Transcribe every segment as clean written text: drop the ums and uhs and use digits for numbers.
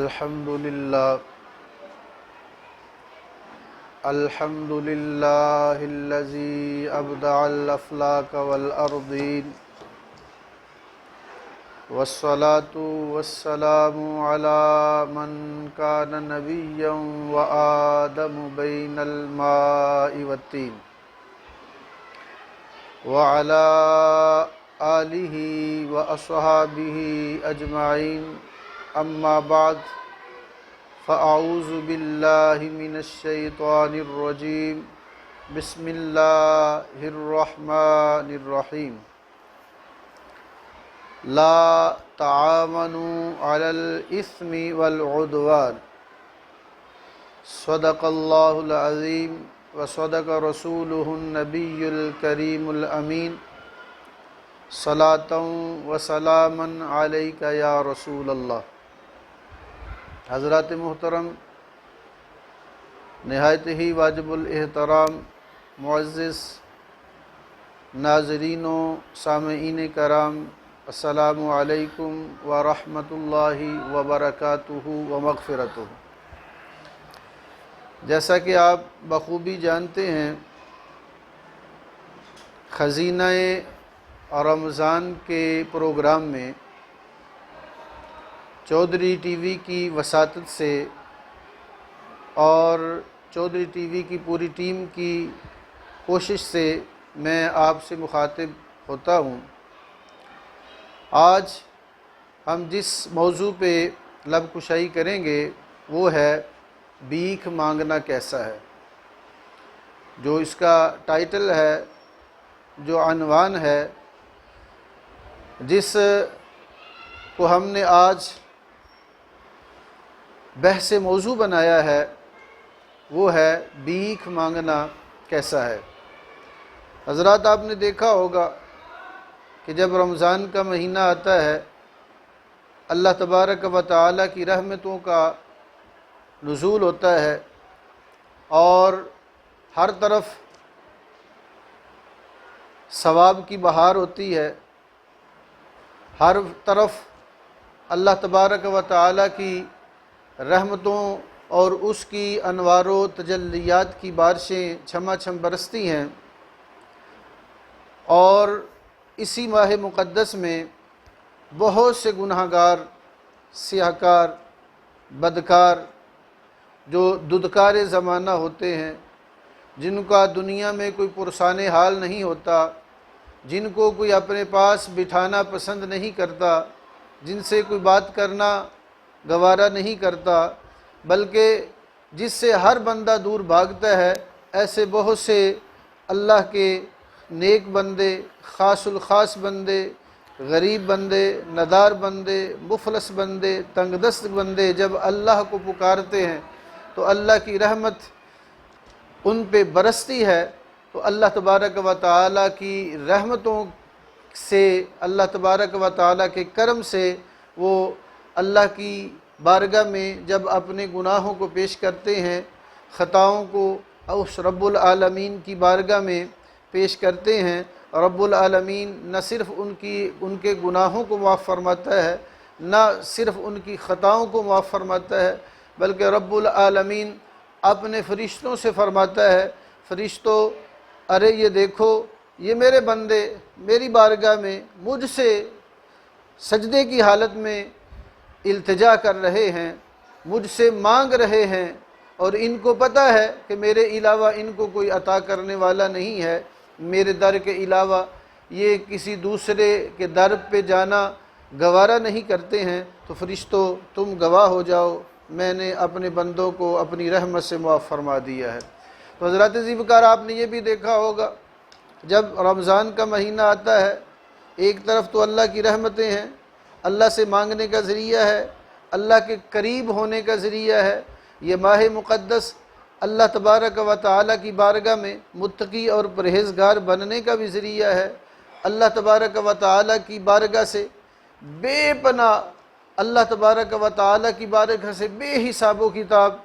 الحمد لله الذي أبدع الأفلاك والأرضين، والصلاة والسلام على من كان نبيا وآدم بين الماء والطين، وعلى آله وأصحابه أجمعين. أما بعد، فأعوذ بالله من الشيطان الرجيم. بسم الله الرحمن الرحيم. لا تعاونوا على الإثم والعدوان. صدق الله العظيم وصدق رسوله النبي الكريم الأمين. صلاة وسلاما عليك يا رسول الله. حضرات محترم، نہایت ہی واجب الاحترام معزز ناظرین و سامعین کرام، السلام علیکم ورحمۃ اللہ وبرکاتہ ومغفرتہ. جیسا کہ آپ بخوبی جانتے ہیں، خزینہ رمضان کے پروگرام میں چودھری ٹی وی کی وساطت سے اور چودھری ٹی وی کی پوری ٹیم کی کوشش سے میں آپ سے مخاطب ہوتا ہوں. آج ہم جس موضوع پہ لب کشائی کریں گے وہ ہے بھیک مانگنا کیسا ہے. جو اس کا ٹائٹل ہے، جو عنوان ہے، جس کو ہم نے آج بحث موضوع بنایا ہے، وہ ہے بھیک مانگنا کیسا ہے. حضرات، آپ نے دیکھا ہوگا کہ جب رمضان کا مہینہ آتا ہے، اللہ تبارک و تعالیٰ کی رحمتوں کا نزول ہوتا ہے اور ہر طرف ثواب کی بہار ہوتی ہے. ہر طرف اللہ تبارک و تعالیٰ کی رحمتوں اور اس کی انوار و تجلیات کی بارشیں چھما چھم برستی ہیں. اور اسی ماہ مقدس میں بہت سے گناہ گار، سیاہکار، بدکار، جو ددکار زمانہ ہوتے ہیں، جن کا دنیا میں کوئی پرسان حال نہیں ہوتا، جن کو کوئی اپنے پاس بٹھانا پسند نہیں کرتا، جن سے کوئی بات کرنا گوارا نہیں کرتا، بلکہ جس سے ہر بندہ دور بھاگتا ہے، ایسے بہت سے اللہ کے نیک بندے، خاص الخاص بندے، غریب بندے، ندار بندے، مفلس بندے، تنگ دست بندے جب اللہ کو پکارتے ہیں تو اللہ کی رحمت ان پہ برستی ہے. تو اللہ تبارک و تعالیٰ کی رحمتوں سے، اللہ تبارک و تعالیٰ کے کرم سے وہ اللہ کی بارگاہ میں جب اپنے گناہوں کو پیش کرتے ہیں، خطاؤں کو اس رب العالمین کی بارگاہ میں پیش کرتے ہیں، رب العالمین نہ صرف ان کے گناہوں کو معاف فرماتا ہے، نہ صرف ان کی خطاؤں کو معاف فرماتا ہے، بلکہ رب العالمین اپنے فرشتوں سے فرماتا ہے، فرشتوں، ارے یہ دیکھو، یہ میرے بندے میری بارگاہ میں مجھ سے سجدے کی حالت میں التجا کر رہے ہیں، مجھ سے مانگ رہے ہیں، اور ان کو پتہ ہے کہ میرے علاوہ ان کو کوئی عطا کرنے والا نہیں ہے. میرے در کے علاوہ یہ کسی دوسرے کے در پہ جانا گوارا نہیں کرتے ہیں. تو فرشتوں، تم گواہ ہو جاؤ، میں نے اپنے بندوں کو اپنی رحمت سے معاف فرما دیا ہے. تو حضرات عزیز وقار، آپ نے یہ بھی دیکھا ہوگا، جب رمضان کا مہینہ آتا ہے، ایک طرف تو اللہ کی رحمتیں ہیں، اللہ سے مانگنے کا ذریعہ ہے، اللہ کے قریب ہونے کا ذریعہ ہے. یہ ماہ مقدس اللہ تبارک و تعالیٰ کی بارگاہ میں متقی اور پرہیزگار بننے کا بھی ذریعہ ہے. اللہ تبارک و تعالیٰ کی بارگاہ سے بے پناہ، اللہ تبارک و تعالیٰ کی بارگاہ سے بے حساب و کتاب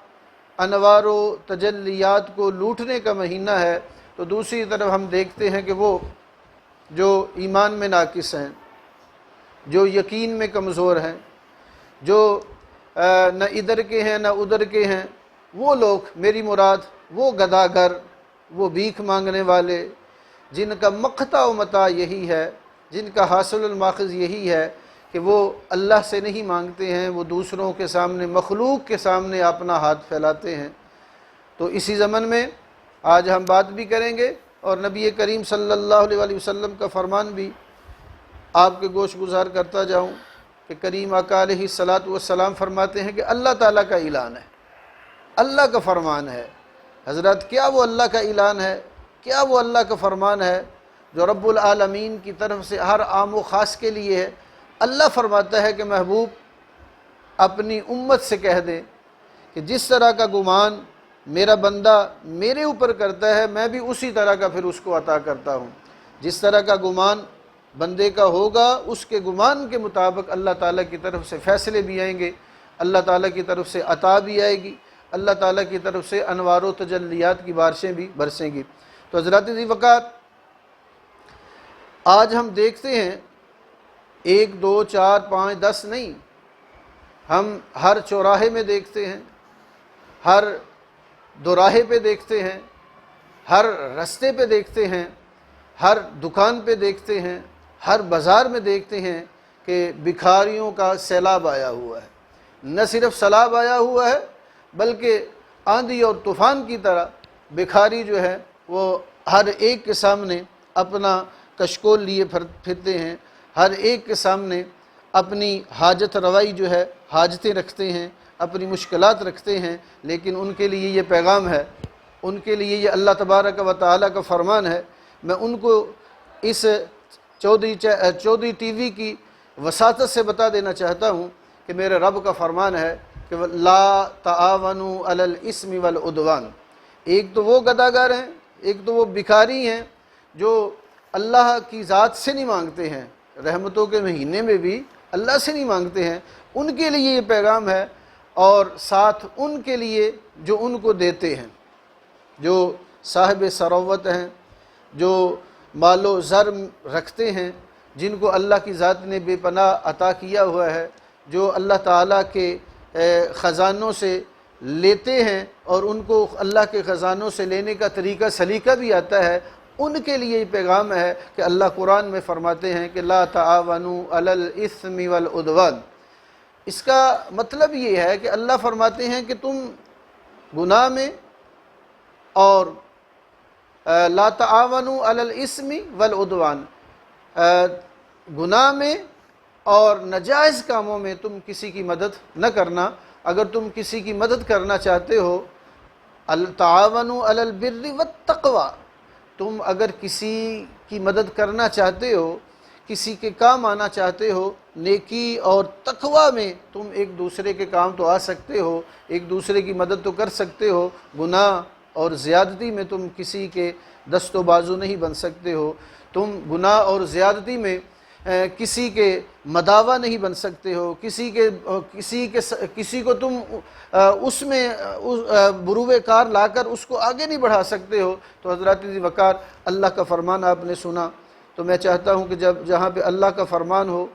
انوار و تجلیات کو لوٹنے کا مہینہ ہے. تو دوسری طرف ہم دیکھتے ہیں کہ وہ جو ایمان میں ناقص ہیں، جو یقین میں کمزور ہیں، جو نہ ادھر کے ہیں نہ ادھر کے ہیں، وہ لوگ میری مراد وہ گداگر، وہ بھیک مانگنے والے، جن کا مقطع و متاع یہی ہے، جن کا حاصل الماخذ یہی ہے کہ وہ اللہ سے نہیں مانگتے ہیں، وہ دوسروں کے سامنے، مخلوق کے سامنے اپنا ہاتھ پھیلاتے ہیں۔ تو اسی ضمن میں آج ہم بات بھی کریں گے، اور نبی کریم صلی اللہ علیہ وسلم کا فرمان بھی آپ کے گوش گزار کرتا جاؤں کہ کریم آقا علیہ الصلاۃ والسلام فرماتے ہیں کہ اللہ تعالیٰ کا اعلان ہے، اللہ کا فرمان ہے۔ حضرات، کیا وہ اللہ کا اعلان ہے، کیا وہ اللہ کا فرمان ہے جو رب العالمین کی طرف سے ہر عام و خاص کے لیے ہے؟ اللہ فرماتا ہے کہ محبوب اپنی امت سے کہہ دیں کہ جس طرح کا گمان میرا بندہ میرے اوپر کرتا ہے، میں بھی اسی طرح کا پھر اس کو عطا کرتا ہوں۔ جس طرح کا گمان بندے کا ہوگا، اس کے گمان کے مطابق اللہ تعالیٰ کی طرف سے فیصلے بھی آئیں گے، اللہ تعالیٰ کی طرف سے عطا بھی آئے گی، اللہ تعالیٰ کی طرف سے انوار و تجلیات کی بارشیں بھی برسیں گی۔ تو حضرات ذی وقار، آج ہم دیکھتے ہیں 1 2 4 5 10 نہیں، ہم ہر چوراہے میں دیکھتے ہیں، ہر دوراہے پہ دیکھتے ہیں، ہر رستے پہ دیکھتے ہیں، ہر دکان پہ دیکھتے ہیں، ہر بازار میں دیکھتے ہیں کہ بھکاریوں کا سیلاب آیا ہوا ہے۔ نہ صرف سیلاب آیا ہوا ہے بلکہ آندھی اور طوفان کی طرح بھکاری جو ہے وہ ہر ایک کے سامنے اپنا کشکول لیے پھرتے ہیں، ہر ایک کے سامنے اپنی حاجت روائی جو ہے، حاجتیں رکھتے ہیں، اپنی مشکلات رکھتے ہیں۔ لیکن ان کے لیے یہ پیغام ہے، ان کے لیے یہ اللہ تبارک و تعالیٰ کا فرمان ہے۔ میں ان کو اس چودھری ٹی وی کی وساطت سے بتا دینا چاہتا ہوں کہ میرے رب کا فرمان ہے کہ لا تعاونوا علی الاسم والعدوان۔ ایک تو وہ گداگر ہیں، ایک تو وہ بھکاری ہیں جو اللہ کی ذات سے نہیں مانگتے ہیں، رحمتوں کے مہینے میں بھی اللہ سے نہیں مانگتے ہیں، ان کے لیے یہ پیغام ہے، اور ساتھ ان کے لیے جو ان کو دیتے ہیں، جو صاحب ثروت ہیں، جو مال و زر رکھتے ہیں، جن کو اللہ کی ذات نے بے پناہ عطا کیا ہوا ہے، جو اللہ تعالیٰ کے خزانوں سے لیتے ہیں اور ان کو اللہ کے خزانوں سے لینے کا طریقہ سلیقہ بھی آتا ہے، ان کے لیے یہ پیغام ہے کہ اللہ قرآن میں فرماتے ہیں کہ لا تعاونوا علی الاثم والعدوان۔ اس کا مطلب یہ ہے کہ اللہ فرماتے ہیں کہ تم گناہ میں اور لا تعاونوا علی الاسم والعدوان، گناہ میں اور ناجائز کاموں میں تم کسی کی مدد نہ کرنا۔ اگر تم کسی کی مدد کرنا چاہتے ہو، تعاونوا علی البر والتقوی، تم اگر کسی کی مدد کرنا چاہتے ہو، کسی کے کام آنا چاہتے ہو، نیکی اور تقوی میں تم ایک دوسرے کے کام تو آ سکتے ہو، ایک دوسرے کی مدد تو کر سکتے ہو، گناہ اور زیادتی میں تم کسی کے دست و بازو نہیں بن سکتے ہو، تم گناہ اور زیادتی میں کسی کے مداوا نہیں بن سکتے ہو، کسی کو تم اس میں بروئے کار لا کر اس کو آگے نہیں بڑھا سکتے ہو۔ تو حضرات ذی وقار، اللہ کا فرمان آپ نے سنا، تو میں چاہتا ہوں کہ جہاں پہ اللہ کا فرمان ہو،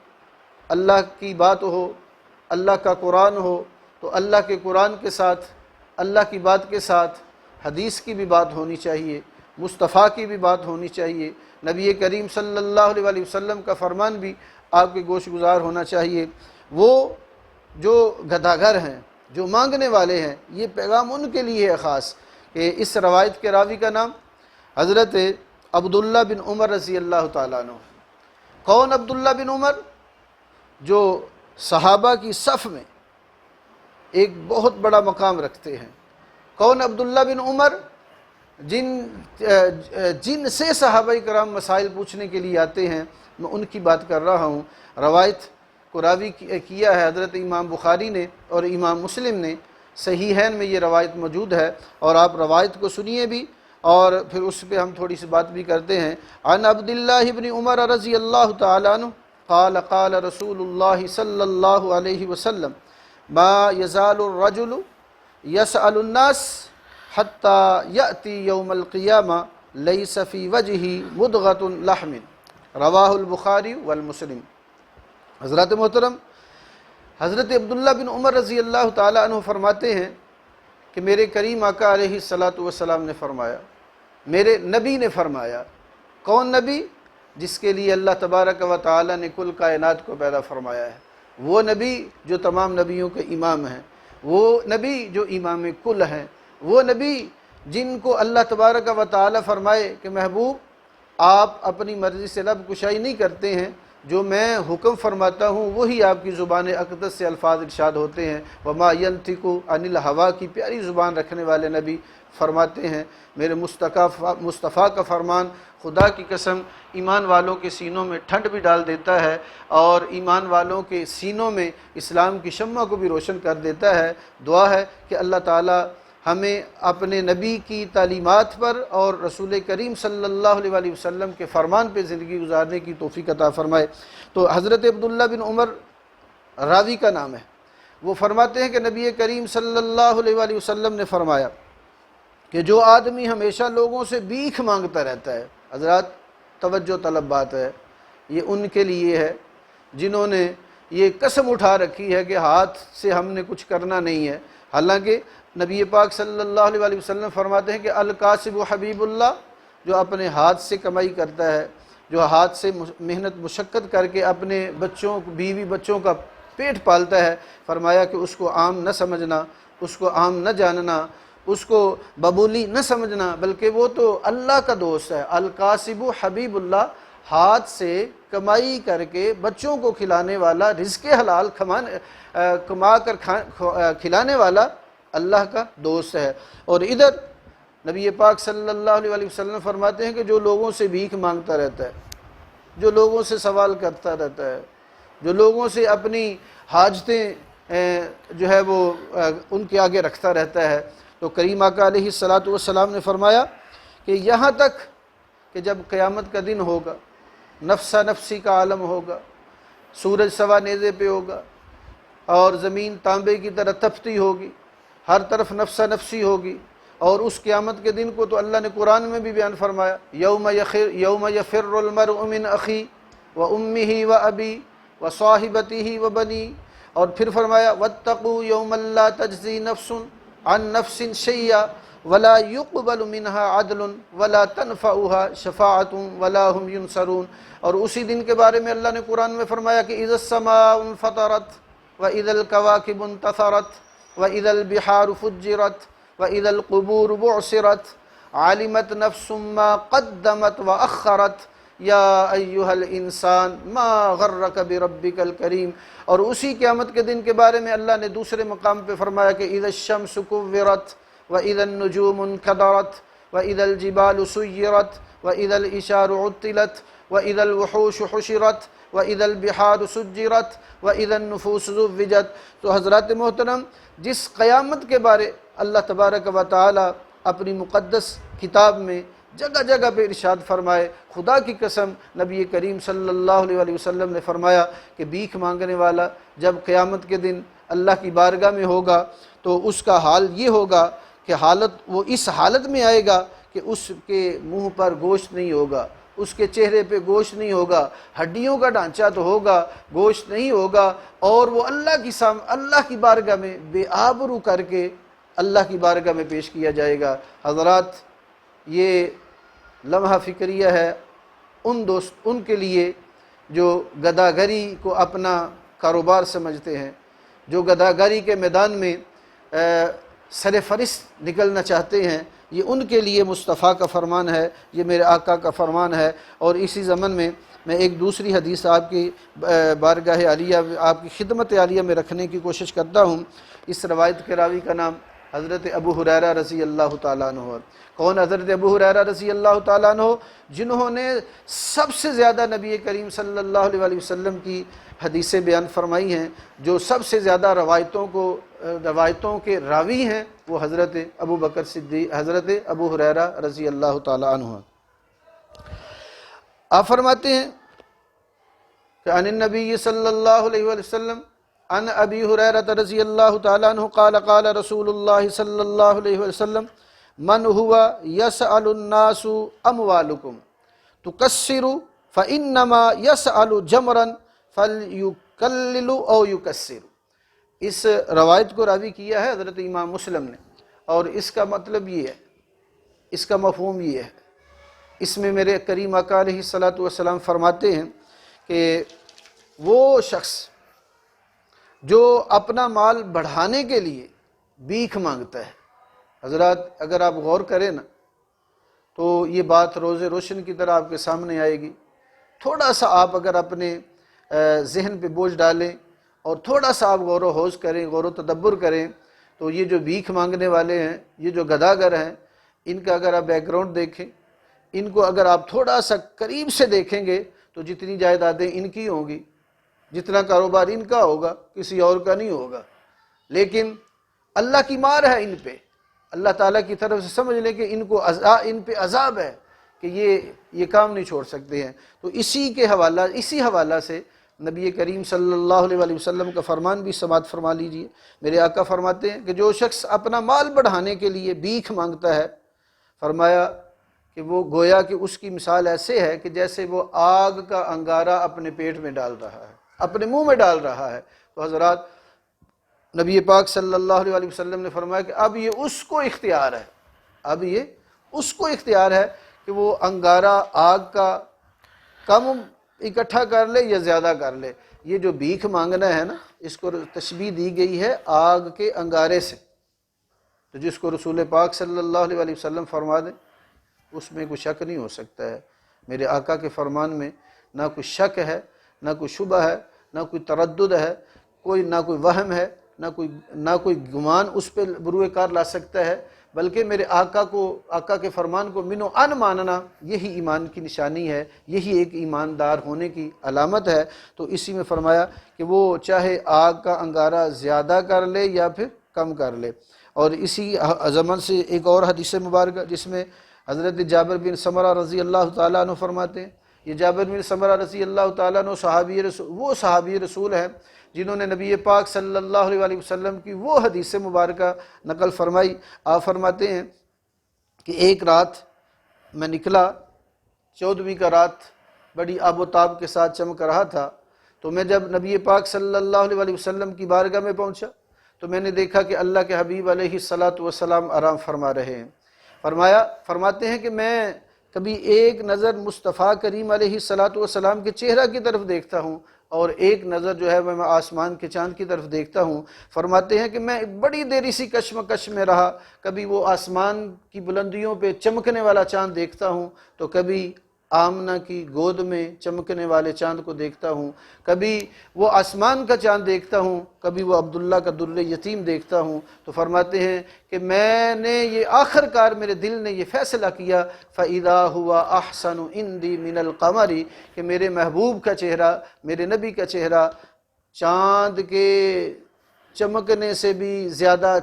اللہ کی بات ہو، اللہ کا قرآن ہو، تو اللہ کے قرآن کے ساتھ، اللہ کی بات کے ساتھ حدیث کی بھی بات ہونی چاہیے، مصطفیٰ کی بھی بات ہونی چاہیے، نبی کریم صلی اللہ علیہ وسلم کا فرمان بھی آپ کے گوش گزار ہونا چاہیے۔ وہ جو گداگر ہیں، جو مانگنے والے ہیں، یہ پیغام ان کے لیے ہے خاص۔ کہ اس روایت کے راوی کا نام حضرت عبداللہ بن عمر رضی اللہ تعالیٰ عنہ۔ کون عبداللہ بن عمر؟ جو صحابہ کی صف میں ایک بہت بڑا مقام رکھتے ہیں۔ کون عبداللہ بن عمر؟ جن سے صحابہ کرام مسائل پوچھنے کے لیے آتے ہیں، میں ان کی بات کر رہا ہوں۔ روایت کو راوی کیا ہے حضرت امام بخاری نے اور امام مسلم نے، صحیحین میں یہ روایت موجود ہے، اور آپ روایت کو سنیے بھی اور پھر اس پہ ہم تھوڑی سی بات بھی کرتے ہیں۔ عن عبداللہ بن عمر رضی اللہ تعالیٰ عنہ قال قال رسول اللہ صلی اللہ علیہ وسلم ما یزال الرجل یسأل الناس حتی یأتی یوم القیامہ لیس فی وجہہ مدغۃ لحم، رواہ البخاری والمسلم۔ حضرات محترم، حضرت عبداللہ بن عمر رضی اللہ تعالیٰ عنہ فرماتے ہیں کہ میرے کریم آقا علیہ الصلاۃ والسلام نے فرمایا، میرے نبی نے فرمایا، کون نبی؟ جس کے لیے اللہ تبارک و تعالیٰ نے کل کائنات کو پیدا فرمایا ہے، وہ نبی جو تمام نبیوں کے امام ہیں، وہ نبی جو امام کل ہیں، وہ نبی جن کو اللہ تبارک و تعالیٰ فرمائے کہ محبوب آپ اپنی مرضی سے لب کشائی نہیں کرتے ہیں، جو میں حکم فرماتا ہوں وہی آپ کی زبان اقدس سے الفاظ ارشاد ہوتے ہیں۔ وما ینطق عن الہوا کی پیاری زبان رکھنے والے نبی فرماتے ہیں، میرے مصطفیٰ کا فرمان خدا کی قسم ایمان والوں کے سینوں میں ٹھنڈ بھی ڈال دیتا ہے اور ایمان والوں کے سینوں میں اسلام کی شمع کو بھی روشن کر دیتا ہے۔ دعا ہے کہ اللہ تعالی ہمیں اپنے نبی کی تعلیمات پر اور رسول کریم صلی اللہ علیہ وسلم کے فرمان پہ زندگی گزارنے کی توفیق عطا فرمائے۔ تو حضرت عبداللہ بن عمر راوی کا نام ہے، وہ فرماتے ہیں کہ نبی کریم صلی اللہ علیہ وسلم نے فرمایا کہ جو آدمی ہمیشہ لوگوں سے بھیک مانگتا رہتا ہے، حضرات توجہ طلب بات ہے، یہ ان کے لیے ہے جنہوں نے یہ قسم اٹھا رکھی ہے کہ ہاتھ سے ہم نے کچھ کرنا نہیں ہے، حالانکہ نبی پاک صلی اللہ علیہ وسلم فرماتے ہیں کہ الکاسب حبیب اللہ، جو اپنے ہاتھ سے کمائی کرتا ہے، جو ہاتھ سے محنت مشقت کر کے اپنے بچوں بیوی بچوں کا پیٹ پالتا ہے، فرمایا کہ اس کو عام نہ سمجھنا، اس کو عام نہ جاننا، اس کو ببولی نہ سمجھنا، بلکہ وہ تو اللہ کا دوست ہے۔ الکاسب حبیب اللہ، ہاتھ سے کمائی کر کے بچوں کو کھلانے والا، رزق حلال کما کر کھلانے والا اللہ کا دوست ہے۔ اور ادھر نبی پاک صلی اللہ علیہ وسلم فرماتے ہیں کہ جو لوگوں سے بھیک مانگتا رہتا ہے، جو لوگوں سے سوال کرتا رہتا ہے، جو لوگوں سے اپنی حاجتیں جو ہے وہ ان کے آگے رکھتا رہتا ہے، تو کریم آقا علیہ الصلاۃ والسلام نے فرمایا کہ یہاں تک کہ جب قیامت کا دن ہوگا، نفسا نفسی کا عالم ہوگا، سورج سوا نیزے پہ ہوگا اور زمین تانبے کی طرح تپتی ہوگی، ہر طرف نفسا نفسی ہوگی، اور اس قیامت کے دن کو تو اللہ نے قرآن میں بھی بیان فرمایا، یوم یفر المرء من اخی و امہ و ابی و صاحبتہ و بنی، اور پھر فرمایا واتقوا یوما لا تجزی نفس عن نفس شیئا ولا يقبل منها عدل ولا تنفعها شفاعت ولا هم ينصرون، اور اسی دن کے بارے میں اللہ نے قرآن میں فرمایا کہ اذا السماء انفطرت واذا الكواكب انتثرت واذا البحار فجرت واذا القبور بعثرت علمت نفس ما قدمت واخرت یا ایہا الانسان ما غرک بربک الکریم، اور اسی قیامت کے دن کے بارے میں اللہ نے دوسرے مقام پہ فرمایا کہ اذا الشمس کورت وَإِذَا النُّجُومُ انْكَدَرَتْ وَإِذَا الْجِبَالُ سُيِّرَتْ وَإِذَا الْعِشَارُ عُطِّلَتْ وَإِذَا الْوُحُوشُ حُشِرَتْ وَإِذَا الْبِحَارُ سُجِّرَتْ وَإِذَا النُّفُوسُ زُوِّجَتْ۔ تو حضرات محترم، جس قیامت کے بارے اللہ تبارک و تعالی اپنی مقدس کتاب میں جگہ جگہ پہ ارشاد فرمائے، خدا کی قسم نبی کریم صلی اللہ علیہ وسلم نے فرمایا کہ بھیک مانگنے والا جب قیامت کے دن اللہ کی بارگاہ میں ہوگا تو اس کا حال یہ ہوگا کہ وہ اس حالت میں آئے گا کہ اس کے منہ پر گوشت نہیں ہوگا، اس کے چہرے پہ گوشت نہیں ہوگا، ہڈیوں کا ڈھانچہ تو ہوگا، گوشت نہیں ہوگا، اور وہ اللہ کی بارگاہ میں بے آبرو کر کے اللہ کی بارگاہ میں پیش کیا جائے گا۔ حضرات، یہ لمحہ فکریہ ہے ان کے لیے جو گداگری کو اپنا کاروبار سمجھتے ہیں، جو گداگری کے میدان میں سر فہرست نکلنا چاہتے ہیں، یہ ان کے لیے مصطفیٰ کا فرمان ہے، یہ میرے آقا کا فرمان ہے۔ اور اسی ضمن میں ایک دوسری حدیث آپ کی بارگاہ عالیہ، آپ کی خدمت عالیہ میں رکھنے کی کوشش کرتا ہوں۔ اس روایت کے راوی کا نام حضرت ابو ہریرہ رضی اللہ تعالیٰ عنہ ہے۔ کون حضرت ابو ہریرہ رضی اللہ تعالیٰ عنہ؟ جنہوں نے سب سے زیادہ نبی کریم صلی اللہ علیہ وسلم کی حدیثیں بیان فرمائی ہیں، جو سب سے زیادہ روایتوں کے راوی ہیں، وہ حضرت ابو بکر صدیق، حضرت ابو ہریرہ رضی اللہ تعالیٰ عنہ۔ آپ فرماتے ہیں کہ عن النبی صلی اللہ علیہ وسلم عن ابی ہریرہ رضی اللہ تعالیٰ عنہ قال قال رسول اللہ صلی اللہ علیہ وسلم من هو يسأل الناس اموالكم تكسر فانما يسأل جمرا فليكلل او يكسر۔ اس روایت کو راوی کیا ہے حضرت امام مسلم نے، اور اس کا مطلب یہ ہے، اس کا مفہوم یہ ہے، اس میں میرے کریم آقا علیہ الصلاۃ والسلام فرماتے ہیں کہ وہ شخص جو اپنا مال بڑھانے کے لیے بھیک مانگتا ہے، حضرات اگر آپ غور کریں نا تو یہ بات روز روشن کی طرح آپ کے سامنے آئے گی۔ تھوڑا سا آپ اگر اپنے ذہن پہ بوجھ ڈالیں اور تھوڑا سا آپ غور و خوض کریں، غور و تدبر کریں، تو یہ جو بھیک مانگنے والے ہیں، یہ جو گداگر ہیں، ان کا اگر آپ بیک گراؤنڈ دیکھیں، ان کو اگر آپ تھوڑا سا قریب سے دیکھیں گے تو جتنی جائیدادیں ان کی ہوں گی، جتنا کاروبار ان کا ہوگا، کسی اور کا نہیں ہوگا، لیکن اللہ کی مار ہے ان پہ، اللہ تعالیٰ کی طرف سے سمجھ لیں کہ ان پہ عذاب ہے کہ یہ کام نہیں چھوڑ سکتے ہیں۔ تو اسی حوالہ سے نبی کریم صلی اللہ علیہ وسلم کا فرمان بھی سماعت فرما لیجئے۔ میرے آقا فرماتے ہیں کہ جو شخص اپنا مال بڑھانے کے لیے بھیک مانگتا ہے، فرمایا کہ وہ گویا کہ اس کی مثال ایسے ہے کہ جیسے وہ آگ کا انگارہ اپنے پیٹ میں ڈال رہا ہے، اپنے منہ میں ڈال رہا ہے۔ تو حضرات نبی پاک صلی اللہ علیہ وسلم نے فرمایا کہ اب یہ اس کو اختیار ہے، اب یہ اس کو اختیار ہے کہ وہ انگارہ آگ کا کم اکٹھا کر لے یا زیادہ کر لے۔ یہ جو بھیک مانگنا ہے نا، اس کو تشبیہ دی گئی ہے آگ کے انگارے سے، تو جس کو رسول پاک صلی اللہ علیہ وسلم فرما دیں اس میں کوئی شک نہیں ہو سکتا ہے۔ میرے آقا کے فرمان میں نہ کوئی شک ہے، نہ کوئی شبہ ہے، نہ کوئی تردد ہے، نہ کوئی وہم ہے، نہ کوئی گمان اس پہ بروئے کار لا سکتا ہے، بلکہ میرے آقا کے فرمان کو من و ان ماننا یہی ایمان کی نشانی ہے، یہی ایک ایماندار ہونے کی علامت ہے۔ تو اسی میں فرمایا کہ وہ چاہے آگ کا انگارہ زیادہ کر لے یا پھر کم کر لے۔ اور اسی ضمن سے ایک اور حدیث مبارکہ جس میں حضرت جابر بن سمرہ رضی اللہ تعالیٰ عنہ فرماتے ہیں، یہ جابر بن سمرہ رضی اللہ تعالیٰ عنہ وہ صحابی رسول ہیں جنہوں نے نبی پاک صلی اللہ علیہ وسلم کی وہ حدیث مبارکہ نقل فرمائی۔ آپ فرماتے ہیں کہ ایک رات میں نکلا، 14ویں کا رات بڑی آب و تاب کے ساتھ چمک رہا تھا، تو میں جب نبی پاک صلی اللہ علیہ وسلم کی بارگاہ میں پہنچا تو میں نے دیکھا کہ اللہ کے حبیب علیہ الصلاۃ والسلام آرام فرما رہے ہیں۔ فرماتے ہیں کہ میں کبھی ایک نظر مصطفیٰ کریم علیہ الصلاۃ والسلام کے چہرہ کی طرف دیکھتا ہوں اور ایک نظر جو ہے میں آسمان کے چاند کی طرف دیکھتا ہوں۔ فرماتے ہیں کہ میں بڑی دیر اسی کشمکش میں رہا، کبھی وہ آسمان کی بلندیوں پہ چمکنے والا چاند دیکھتا ہوں تو کبھی آمنہ کی گود میں چمکنے والے چاند کو دیکھتا ہوں، کبھی وہ آسمان کا چاند دیکھتا ہوں، کبھی وہ عبداللہ کا در یتیم دیکھتا ہوں۔ تو فرماتے ہیں کہ میں نے یہ آخر کار میرے دل نے یہ فیصلہ کیا فَإِذَا هُوَ أَحْسَنُ عِنْدِي مِنَ الْقَمَرِ کہ میرے محبوب کا چہرہ، میرے نبی کا چہرہ چاند کے چمکنے سے بھی زیادہ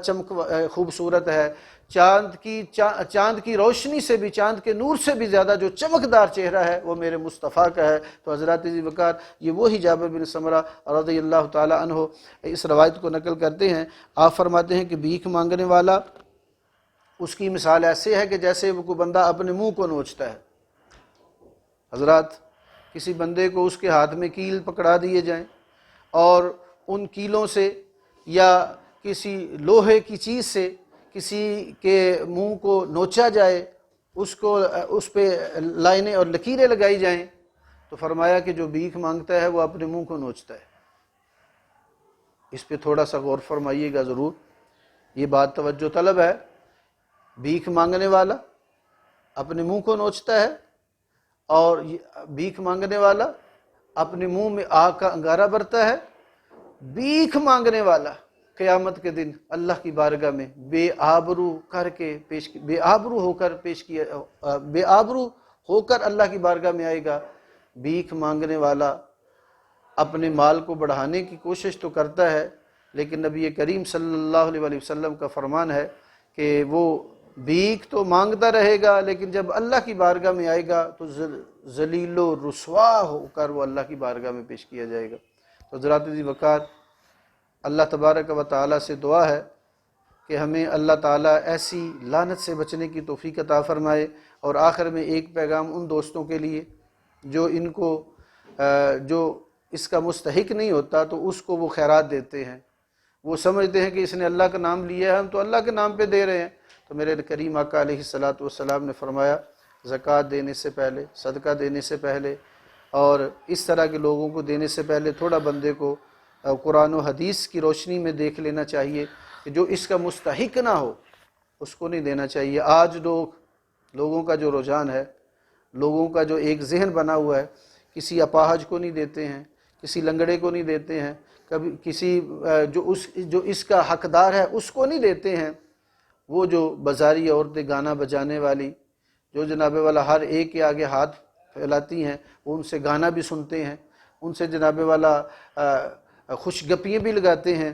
خوبصورت ہے، چاند کی روشنی سے بھی، چاند کے نور سے بھی زیادہ جو چمکدار چہرہ ہے وہ میرے مصطفیٰ کا ہے۔ تو حضرات ذی وقار یہ وہی جابر بن سمرہ رضی اللہ تعالی عنہ اس روایت کو نقل کرتے ہیں۔ آپ فرماتے ہیں کہ بھیک مانگنے والا اس کی مثال ایسے ہے کہ جیسے وہ کوئی بندہ اپنے منہ کو نوچتا ہے۔ حضرات کسی بندے کو اس کے ہاتھ میں کیل پکڑا دیے جائیں اور ان کیلوں سے یا کسی لوہے کی چیز سے کسی کے منہ کو نوچا جائے، اس پہ لائنیں اور لکیریں لگائی جائیں، تو فرمایا کہ جو بھیک مانگتا ہے وہ اپنے منہ کو نوچتا ہے۔ اس پہ تھوڑا سا غور فرمائیے گا ضرور، یہ بات توجہ طلب ہے۔ بھیک مانگنے والا اپنے منہ کو نوچتا ہے اور بھیک مانگنے والا اپنے منہ میں آگ کا انگارہ بھرتا ہے۔ بھیک مانگنے والا قیامت کے دن اللہ کی بارگاہ میں بے آبرو ہو کر اللہ کی بارگاہ میں آئے گا۔ بھیک مانگنے والا اپنے مال کو بڑھانے کی کوشش تو کرتا ہے، لیکن نبی کریم صلی اللہ علیہ وسلم کا فرمان ہے کہ وہ بھیک تو مانگتا رہے گا، لیکن جب اللہ کی بارگاہ میں آئے گا تو ذلیل و رسوا ہو کر وہ اللہ کی بارگاہ میں پیش کیا جائے گا۔ تو حضرات ذی وقار اللہ تبارک و تعالیٰ سے دعا ہے کہ ہمیں اللہ تعالیٰ ایسی لعنت سے بچنے کی توفیق عطا فرمائے۔ اور آخر میں ایک پیغام ان دوستوں کے لیے جو اس کا مستحق نہیں ہوتا تو اس کو وہ خیرات دیتے ہیں، وہ سمجھتے ہیں کہ اس نے اللہ کا نام لیا ہے، ہم تو اللہ کے نام پہ دے رہے ہیں۔ تو میرے کریم آقا علیہ الصلوۃ والسلام نے فرمایا زکوٰۃ دینے سے پہلے، صدقہ دینے سے پہلے اور اس طرح کے لوگوں کو دینے سے پہلے تھوڑا بندے کو قرآن و حدیث کی روشنی میں دیکھ لینا چاہیے کہ جو اس کا مستحق نہ ہو اس کو نہیں دینا چاہیے۔ آج لوگوں کا جو رجحان ہے، لوگوں کا جو ایک ذہن بنا ہوا ہے، کسی اپاہج کو نہیں دیتے ہیں، کسی لنگڑے کو نہیں دیتے ہیں، کبھی کسی جو اس کا حقدار ہے اس کو نہیں دیتے ہیں۔ وہ جو بازاری عورتیں گانا بجانے والی، جو جناب والا ہر ایک کے آگے ہاتھ پھیلاتی ہیں، وہ ان سے گانا بھی سنتے ہیں، ان سے جناب والا خوش گپیاں بھی لگاتے ہیں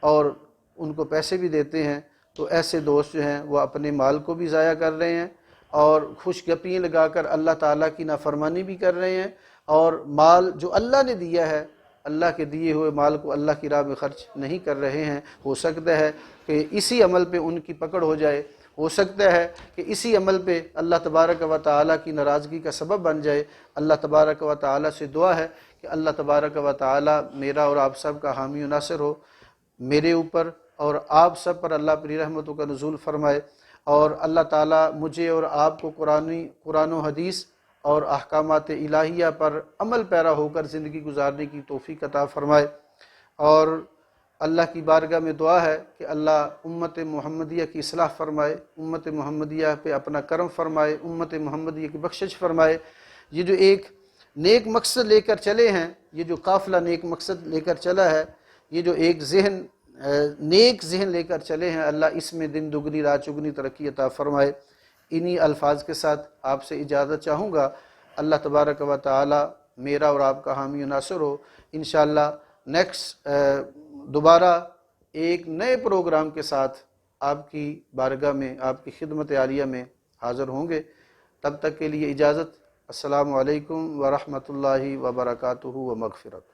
اور ان کو پیسے بھی دیتے ہیں، تو ایسے دوست جو ہیں وہ اپنے مال کو بھی ضائع کر رہے ہیں اور خوش گپیاں لگا کر اللہ تعالیٰ کی نافرمانی بھی کر رہے ہیں، اور مال جو اللہ نے دیا ہے، اللہ کے دیے ہوئے مال کو اللہ کی راہ میں خرچ نہیں کر رہے ہیں۔ ہو سکتا ہے کہ اسی عمل پہ ان کی پکڑ ہو جائے، ہو سکتا ہے کہ اسی عمل پہ اللہ تبارک و تعالیٰ کی ناراضگی کا سبب بن جائے۔ اللہ تبارک و تعالیٰ سے دعا ہے کہ اللہ تبارک و تعالیٰ میرا اور آپ سب کا حامی و ناصر ہو، میرے اوپر اور آپ سب پر اللہ اپنی رحمتوں کا نزول فرمائے، اور اللہ تعالیٰ مجھے اور آپ کو قرآن و حدیث اور احکامات الہیہ پر عمل پیرا ہو کر زندگی گزارنے کی توفیق عطا فرمائے۔ اور اللہ کی بارگاہ میں دعا ہے کہ اللہ امت محمدیہ کی اصلاح فرمائے، امت محمدیہ پہ اپنا کرم فرمائے، امت محمدیہ کی بخشش فرمائے۔ یہ جو ایک نیک مقصد لے کر چلے ہیں، یہ جو قافلہ نیک مقصد لے کر چلا ہے، یہ جو ایک نیک ذہن لے کر چلے ہیں، اللہ اس میں دن دگنی رات چگنی ترقی عطا فرمائے۔ انہی الفاظ کے ساتھ آپ سے اجازت چاہوں گا۔ اللہ تبارک و تعالی میرا اور آپ کا حامی و ناصر ہو۔ انشاءاللہ نیکسٹ دوبارہ ایک نئے پروگرام کے ساتھ آپ کی بارگاہ میں، آپ کی خدمت عالیہ میں حاضر ہوں گے۔ تب تک کے لیے اجازت۔ السلام علیکم ورحمۃ اللہ وبرکاتہ و مغفرت۔